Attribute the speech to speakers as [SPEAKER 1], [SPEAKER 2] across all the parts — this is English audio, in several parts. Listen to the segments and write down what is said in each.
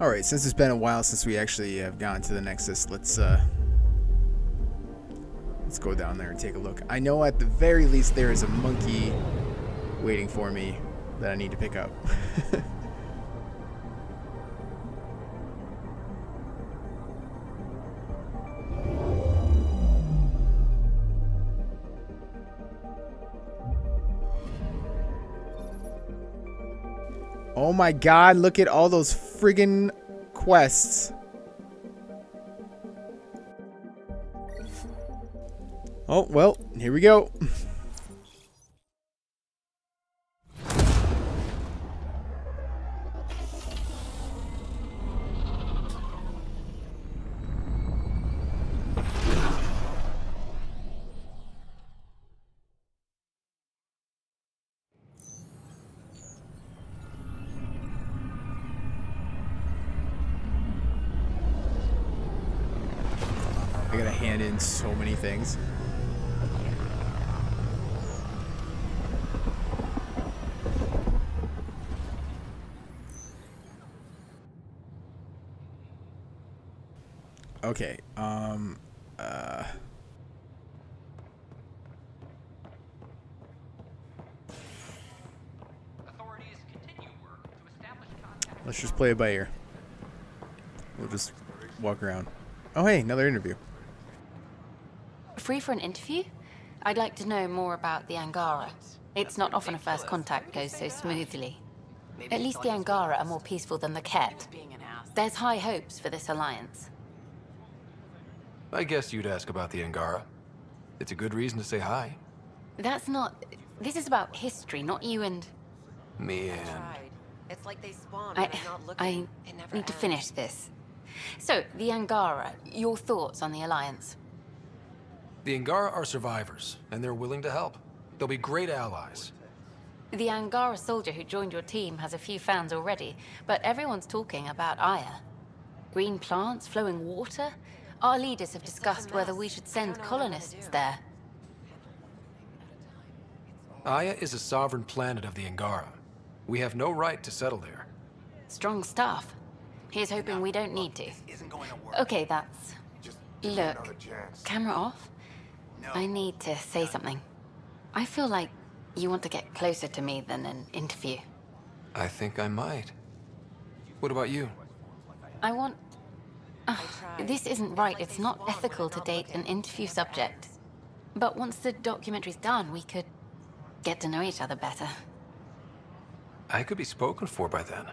[SPEAKER 1] Alright, since it's been a while since we actually have gone to the Nexus, let's go down there and take a look. I know at the very least there is a monkey waiting for me that I need to pick up. Oh my god, look at all those friggin' quests. Oh, well, here we go. I gotta hand in so many things. Okay, let's just play it by ear. We'll just walk around. Oh hey, another interview.
[SPEAKER 2] Free for an interview? I'd like to know more about the Angara. It's not often a first contact goes so smoothly. At least the Angara are more peaceful than the Ket. There's high hopes for this alliance.
[SPEAKER 3] I guess you'd ask about the Angara. It's a good reason to say hi.
[SPEAKER 2] That's not... This is about history, not you and...
[SPEAKER 3] Me and...
[SPEAKER 4] It's like they spawn
[SPEAKER 2] I need to finish this. So, the Angara, your thoughts on the alliance?
[SPEAKER 3] The Angara are survivors, and they're willing to help. They'll be great allies.
[SPEAKER 2] The Angara soldier who joined your team has a few fans already, but everyone's talking about Aya. Green plants, flowing water? Our leaders have discussed whether we should send colonists there.
[SPEAKER 3] Aya is a sovereign planet of the Angara. We have no right to settle there.
[SPEAKER 2] Strong stuff. Here's hoping we don't need to. Okay, that's... Look, camera off? I need to say something. I feel like you want to get closer to me than an interview.
[SPEAKER 3] I think I might. What about you?
[SPEAKER 2] I want... this isn't right. It's not ethical to date an interview subject. But once the documentary's done, we could get to know each other better.
[SPEAKER 3] I could be spoken for by then.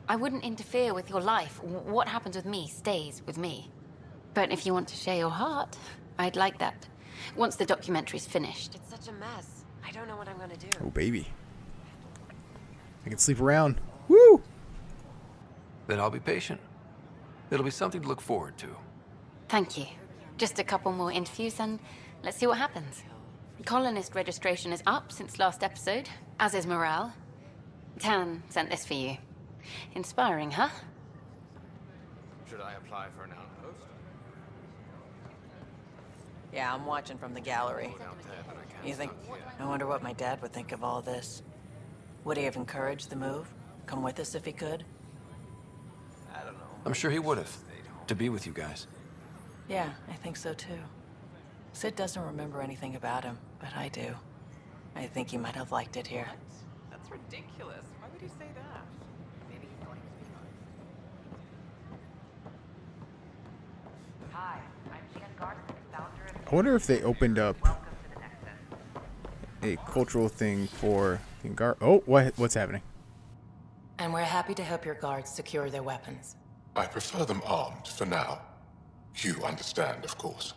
[SPEAKER 2] I wouldn't interfere with your life. What happens with me stays with me. But if you want to share your heart, I'd like that. Once the documentary's finished.
[SPEAKER 4] It's such a mess. I don't know what I'm gonna do.
[SPEAKER 1] Oh, baby. I can sleep around. Woo!
[SPEAKER 3] Then I'll be patient. It'll be something to look forward to.
[SPEAKER 2] Thank you. Just a couple more interviews and let's see what happens. Colonist registration is up since last episode, as is morale. Tan sent this for you. Inspiring, huh?
[SPEAKER 5] Should I apply for an outpost?
[SPEAKER 4] Yeah, I'm watching from the gallery. You think... I wonder what my dad would think of all this. Would he have encouraged the move? Come with us if he could?
[SPEAKER 5] I don't know.
[SPEAKER 3] I'm sure he would have. To be with you guys.
[SPEAKER 4] Yeah, I think so too. Sid doesn't remember anything about him, but I do. I think he might have liked it here.
[SPEAKER 5] That's ridiculous. Why would you say that? Maybe he thought he was
[SPEAKER 6] Hi, I'm Jan Garson, founder of...
[SPEAKER 1] I wonder if they opened up
[SPEAKER 6] Welcome to the Nexus.
[SPEAKER 1] a cultural thing for Angara. Oh, what's happening?
[SPEAKER 7] And we're happy to help your guards secure their weapons.
[SPEAKER 8] I prefer them armed for now. You understand, of course.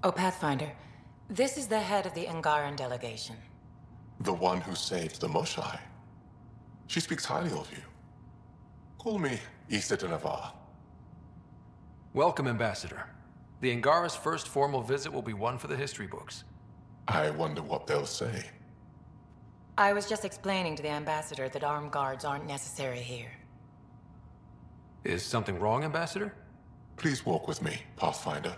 [SPEAKER 7] Oh, Pathfinder, this is the head of the Angaran delegation.
[SPEAKER 8] The one who saved the Moshai. She speaks highly of you. Call me Issa de Navarre.
[SPEAKER 3] Welcome, Ambassador. The Angara's first formal visit will be one for the history books.
[SPEAKER 8] I wonder what they'll say.
[SPEAKER 7] I was just explaining to the Ambassador that armed guards aren't necessary here.
[SPEAKER 3] Is something wrong, Ambassador?
[SPEAKER 8] Please walk with me, Pathfinder.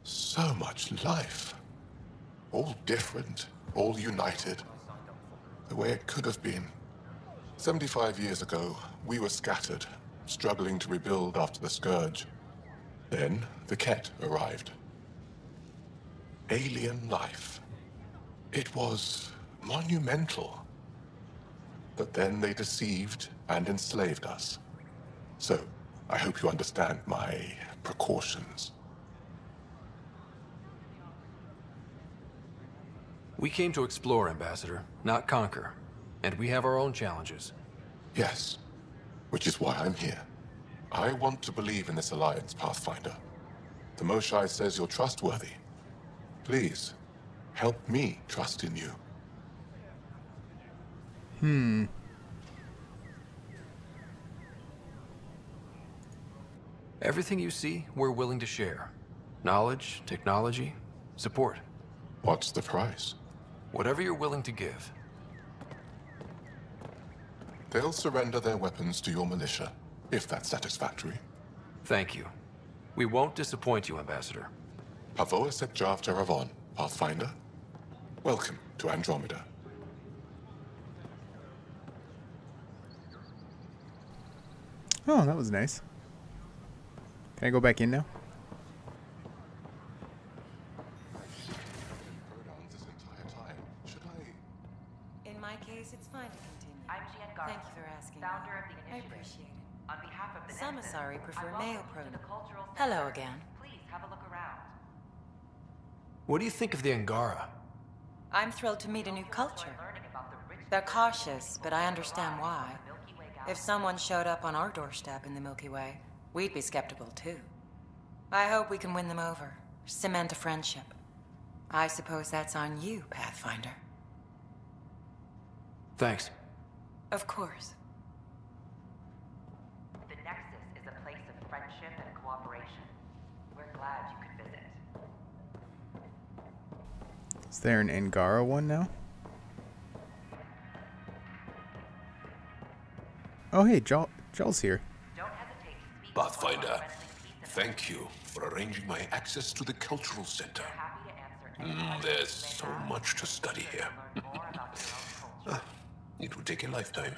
[SPEAKER 8] So much life. All different, all united. The way it could have been. 75 years ago, we were scattered, struggling to rebuild after the Scourge. Then, the Ket arrived. Alien life. It was monumental. But then they deceived and enslaved us. So, I hope you understand my precautions.
[SPEAKER 3] We came to explore, Ambassador, not conquer. And we have our own challenges.
[SPEAKER 8] Yes, which is why I'm here. I want to believe in this alliance, Pathfinder. The Moshae says you're trustworthy. Please, help me trust in you.
[SPEAKER 3] Everything you see, we're willing to share. Knowledge, technology, support.
[SPEAKER 8] What's the price?
[SPEAKER 3] Whatever you're willing to give.
[SPEAKER 8] They'll surrender their weapons to your militia, if that's satisfactory.
[SPEAKER 3] Thank you. We won't disappoint you, Ambassador.
[SPEAKER 8] Pavoa Sek Jav Teravon, Pathfinder. Welcome to Andromeda.
[SPEAKER 1] Oh, that was nice. Can I go back in now?
[SPEAKER 7] In my case, it's fine to continue.
[SPEAKER 6] I'm Angara,
[SPEAKER 7] Thank you for asking.
[SPEAKER 6] founder of the
[SPEAKER 7] I
[SPEAKER 6] initiative.
[SPEAKER 7] appreciate it.
[SPEAKER 6] On behalf of the
[SPEAKER 7] Some
[SPEAKER 6] Nexus,
[SPEAKER 7] Asari prefer
[SPEAKER 6] I welcome
[SPEAKER 7] male
[SPEAKER 6] you to
[SPEAKER 7] pronoun.
[SPEAKER 6] the cultural
[SPEAKER 7] Hello
[SPEAKER 6] center.
[SPEAKER 7] again.
[SPEAKER 6] Please have a look around.
[SPEAKER 3] What do you think of the Angara?
[SPEAKER 7] I'm thrilled to meet a new culture.
[SPEAKER 6] Learning about the rich
[SPEAKER 7] They're cautious, but I understand why.
[SPEAKER 6] Milky Way
[SPEAKER 7] If
[SPEAKER 6] galaxy.
[SPEAKER 7] someone showed up on our doorstep in the Milky Way, we'd be skeptical too. I hope we can win them over, cement a friendship. I suppose that's on you, Pathfinder.
[SPEAKER 3] Thanks.
[SPEAKER 7] Of course.
[SPEAKER 6] The Nexus is a place of friendship and cooperation. We're glad you could visit.
[SPEAKER 1] Is there an Angara one now? Oh, hey, Joel's here.
[SPEAKER 6] Don't hesitate to speak.
[SPEAKER 9] Pathfinder,
[SPEAKER 6] with friendly peace and
[SPEAKER 9] thank you for arranging my access to the cultural center.
[SPEAKER 6] happy to answer any
[SPEAKER 9] There's
[SPEAKER 6] questions
[SPEAKER 9] so
[SPEAKER 6] you may have.
[SPEAKER 9] much to study here.
[SPEAKER 6] Learn more about your own culture.
[SPEAKER 9] It would take a lifetime.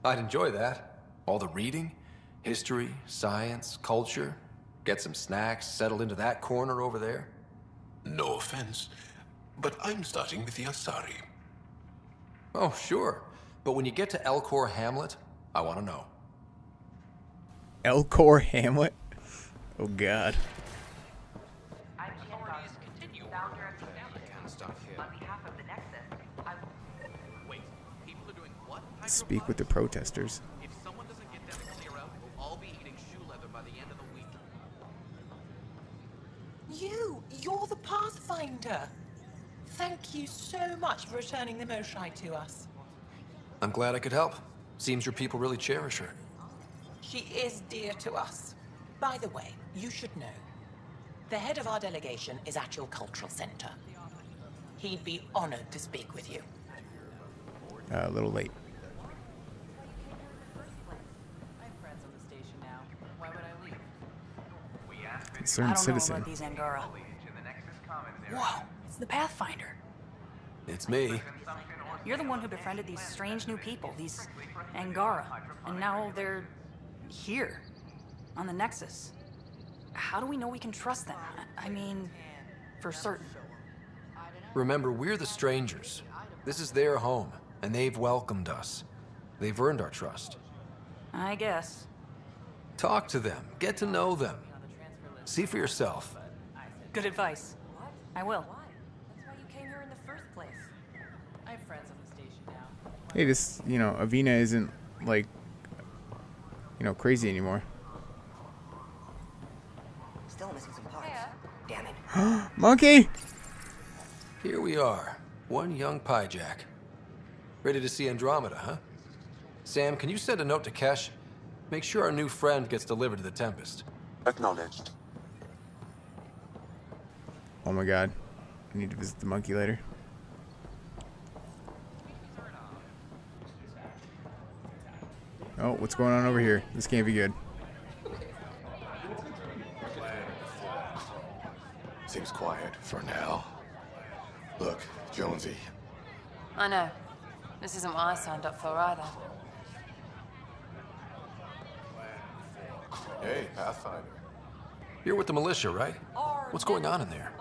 [SPEAKER 3] I'd enjoy that. All the reading, history, science, culture. Get some snacks, settled into that corner over there.
[SPEAKER 9] No offense, but I'm starting with the Asari.
[SPEAKER 3] Oh, sure. But when you get to Elcor Hamlet, I want to know.
[SPEAKER 1] Elcor Hamlet? Oh, God.
[SPEAKER 6] I'm Angara, founder of the initiative. On behalf of the Nexus, I
[SPEAKER 10] Wait, people are doing what?
[SPEAKER 1] Speak with the protesters.
[SPEAKER 10] If someone doesn't get them to clear out, we'll all be eating shoe leather by the end of the week.
[SPEAKER 4] You're the Pathfinder. Thank you so much for returning the Moshae to us.
[SPEAKER 3] I'm glad I could help. Seems your people really cherish her.
[SPEAKER 4] She is dear to us. By the way, you should know, the head of our delegation is at your cultural center. He'd be honored to speak with you.
[SPEAKER 1] A little late.
[SPEAKER 5] I have friends on the station now. Why would I leave?
[SPEAKER 1] Concerned citizen.
[SPEAKER 11] These Angara. Whoa, it's the Pathfinder.
[SPEAKER 3] It's me.
[SPEAKER 11] You're the one who befriended these strange new people, these Angara, and now they're here, on the Nexus. How do we know we can trust them? I mean, for certain.
[SPEAKER 3] Remember, we're the strangers. This is their home, and they've welcomed us. They've earned our trust.
[SPEAKER 11] I guess.
[SPEAKER 3] Talk to them. Get to know them. See for yourself.
[SPEAKER 11] Good advice. I will.
[SPEAKER 5] That's why you came here in the first place. I have friends on the station now.
[SPEAKER 1] Hey, this, Avina isn't, like, crazy anymore.
[SPEAKER 12] Still missing some parts. Damn it.
[SPEAKER 1] Monkey!
[SPEAKER 3] Here we are. One young piejack. Ready to see Andromeda, huh? Sam, can you send a note to Kesh? Make sure our new friend gets delivered to the Tempest.
[SPEAKER 8] Acknowledged.
[SPEAKER 1] Oh my god. I need to visit the monkey later. Oh, what's going on over here? This can't be good.
[SPEAKER 8] Seems quiet for now. Look, Jonesy.
[SPEAKER 5] I know. This isn't what I signed up for either.
[SPEAKER 8] Hey, Pathfinder.
[SPEAKER 3] You're with the militia, right? What's going on in there?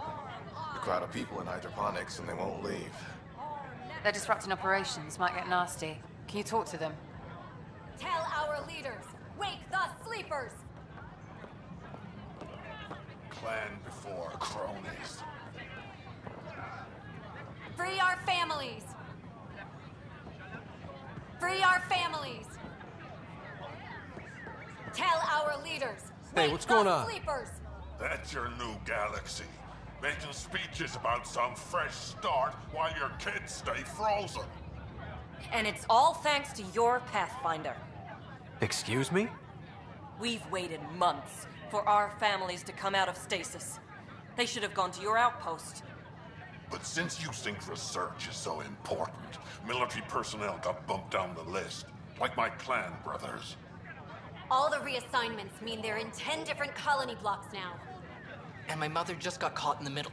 [SPEAKER 8] A crowd of people in hydroponics and they won't leave.
[SPEAKER 5] They're disrupting operations, might get nasty. Can you talk to them?
[SPEAKER 13] Tell our leaders, wake the sleepers!
[SPEAKER 9] Clan before cronies.
[SPEAKER 13] Free our families! Free our families! Tell our leaders,
[SPEAKER 3] Hey,
[SPEAKER 13] wake
[SPEAKER 3] what's going
[SPEAKER 13] the
[SPEAKER 3] on?
[SPEAKER 13] sleepers!
[SPEAKER 9] That's your new galaxy. Making speeches about some fresh start while your kids stay frozen.
[SPEAKER 11] And it's all thanks to your Pathfinder.
[SPEAKER 3] Excuse me?
[SPEAKER 11] We've waited months for our families to come out of stasis. They should have gone to your outpost.
[SPEAKER 9] But since you think research is so important, military personnel got bumped down the list, like my clan brothers.
[SPEAKER 13] All the reassignments mean they're in 10 different colony blocks now.
[SPEAKER 14] And my mother just got caught in the middle.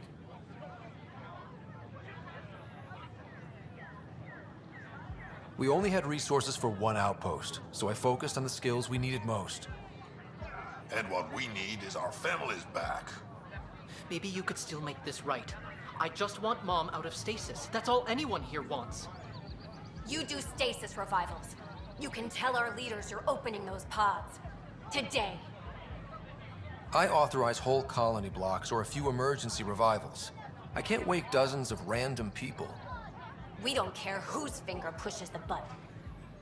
[SPEAKER 3] We only had resources for one outpost, so I focused on the skills we needed most.
[SPEAKER 9] And what we need is our families back.
[SPEAKER 14] Maybe you could still make this right. I just want Mom out of stasis. That's all anyone here wants.
[SPEAKER 13] You do stasis revivals. You can tell our leaders you're opening those pods. Today.
[SPEAKER 3] I authorize whole colony blocks or a few emergency revivals. I can't wake dozens of random people.
[SPEAKER 13] We don't care whose finger pushes the button.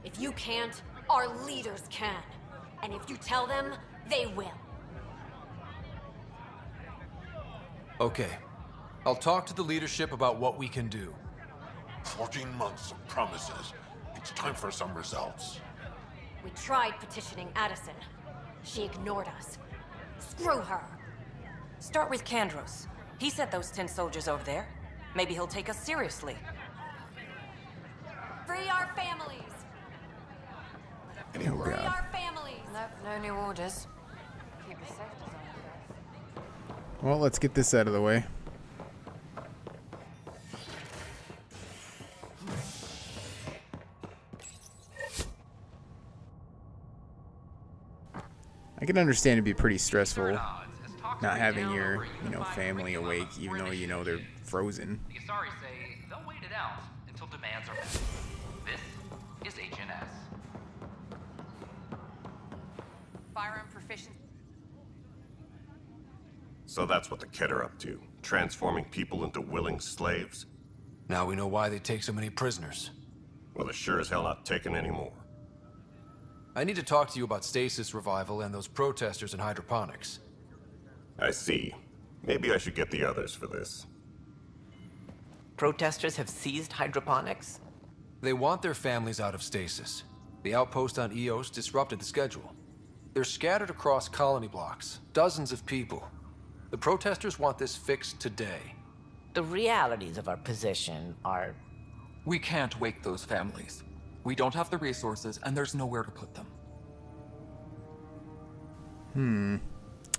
[SPEAKER 13] If you can't, our leaders can. And if you tell them, they will.
[SPEAKER 3] Okay. I'll talk to the leadership about what we can do.
[SPEAKER 9] 14 months of promises. It's time for some results.
[SPEAKER 13] We tried petitioning Addison. She ignored us. Screw her.
[SPEAKER 11] Start with Kandros. He sent those 10 soldiers over there. Maybe he'll take us seriously.
[SPEAKER 13] Free our families!
[SPEAKER 1] Oh,
[SPEAKER 13] Free
[SPEAKER 1] God.
[SPEAKER 13] our families!
[SPEAKER 5] No new orders. Keep it safe design.
[SPEAKER 1] Well, let's get this out of the way. I can understand it'd be pretty stressful not having your, family awake, even though you know they're frozen.
[SPEAKER 6] The Asari say they'll wait it out until demands are met. This is HNS.
[SPEAKER 5] Firearm proficiency.
[SPEAKER 15] So that's what the Kett are up to, transforming people into willing slaves.
[SPEAKER 3] Now we know why they take so many prisoners.
[SPEAKER 15] Well, they're sure as hell not taking any more.
[SPEAKER 3] I need to talk to you about stasis revival and those protesters in hydroponics.
[SPEAKER 15] I see. Maybe I should get the others for this.
[SPEAKER 16] Protesters have seized hydroponics?
[SPEAKER 3] They want their families out of stasis. The outpost on Eos disrupted the schedule. They're scattered across colony blocks, dozens of people. The protesters want this fixed today.
[SPEAKER 16] The realities of our position are...
[SPEAKER 17] We can't wake those families. We don't have the resources, and there's nowhere to put them.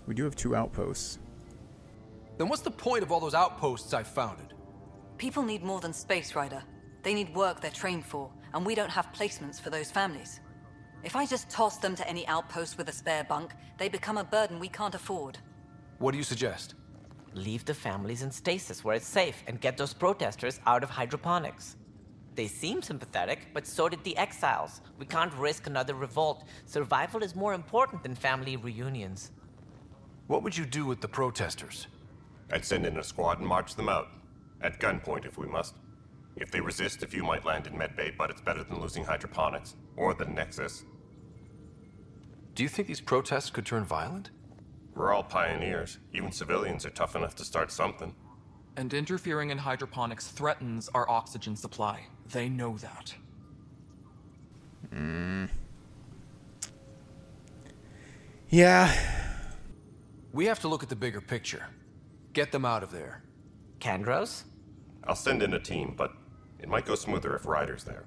[SPEAKER 1] We do have 2 outposts.
[SPEAKER 3] Then what's the point of all those outposts I founded?
[SPEAKER 11] People need more than space, Ryder. They need work they're trained for, and we don't have placements for those families. If I just toss them to any outpost with a spare bunk, they become a burden we can't afford.
[SPEAKER 3] What do you suggest?
[SPEAKER 16] Leave the families in stasis where it's safe and get those protesters out of hydroponics. They seem sympathetic, but so did the exiles. We can't risk another revolt. Survival is more important than family reunions.
[SPEAKER 3] What would you do with the protesters?
[SPEAKER 15] I'd send in a squad and march them out. At gunpoint if we must. If they resist, a few might land in medbay, but it's better than losing hydroponics. Or the Nexus.
[SPEAKER 3] Do you think these protests could turn violent?
[SPEAKER 15] We're all pioneers. Even civilians are tough enough to start something.
[SPEAKER 17] And interfering in hydroponics threatens our oxygen supply. They know that.
[SPEAKER 1] Yeah.
[SPEAKER 3] We have to look at the bigger picture. Get them out of there.
[SPEAKER 16] Kandros?
[SPEAKER 15] I'll send in a team, but it might go smoother if Ryder's there.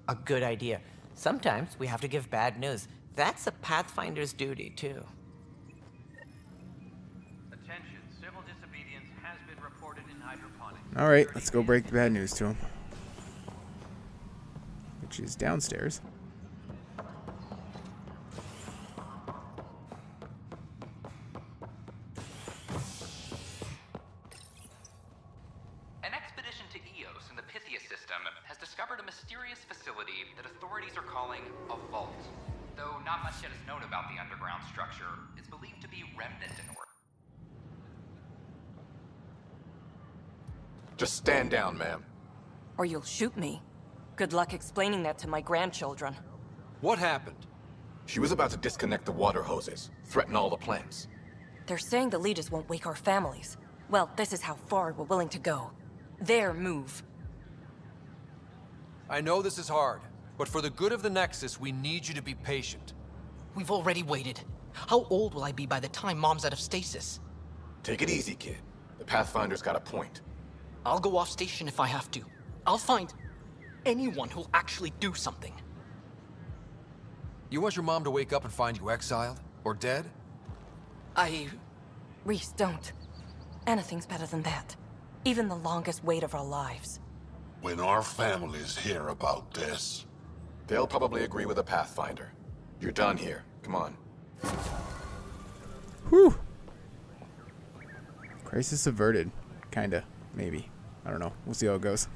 [SPEAKER 16] A good idea. Sometimes we have to give bad news. That's a Pathfinder's duty, too.
[SPEAKER 6] Attention, civil disobedience has been reported in hydroponics.
[SPEAKER 1] Alright, let's go break the bad news to him. Which is downstairs.
[SPEAKER 10] An expedition to Eos in the Pythia system has discovered a mysterious facility that authorities are calling a vault. Though not much yet is known about the underground structure, it's believed to be remnant in order.
[SPEAKER 18] Just stand down, ma'am.
[SPEAKER 19] Or you'll shoot me. Good luck explaining that to my grandchildren.
[SPEAKER 3] What happened?
[SPEAKER 18] She was about to disconnect the water hoses, threaten all the plants.
[SPEAKER 19] They're saying the leaders won't wake our families. Well, this is how far we're willing to go. Their move.
[SPEAKER 3] I know this is hard, but for the good of the Nexus, we need you to be patient.
[SPEAKER 14] We've already waited. How old will I be by the time Mom's out of stasis?
[SPEAKER 18] Take it easy, kid. The Pathfinder's got a point.
[SPEAKER 14] I'll go off station if I have to. I'll find anyone who'll actually do something.
[SPEAKER 3] You want your mom to wake up and find you exiled? Or dead?
[SPEAKER 19] Reese, don't. Anything's better than that. Even the longest wait of our lives.
[SPEAKER 9] When our families hear about this...
[SPEAKER 18] They'll probably agree with the Pathfinder. You're done here. Come on.
[SPEAKER 1] Whew. Crisis averted. Kinda. Maybe. I don't know. We'll see how it goes.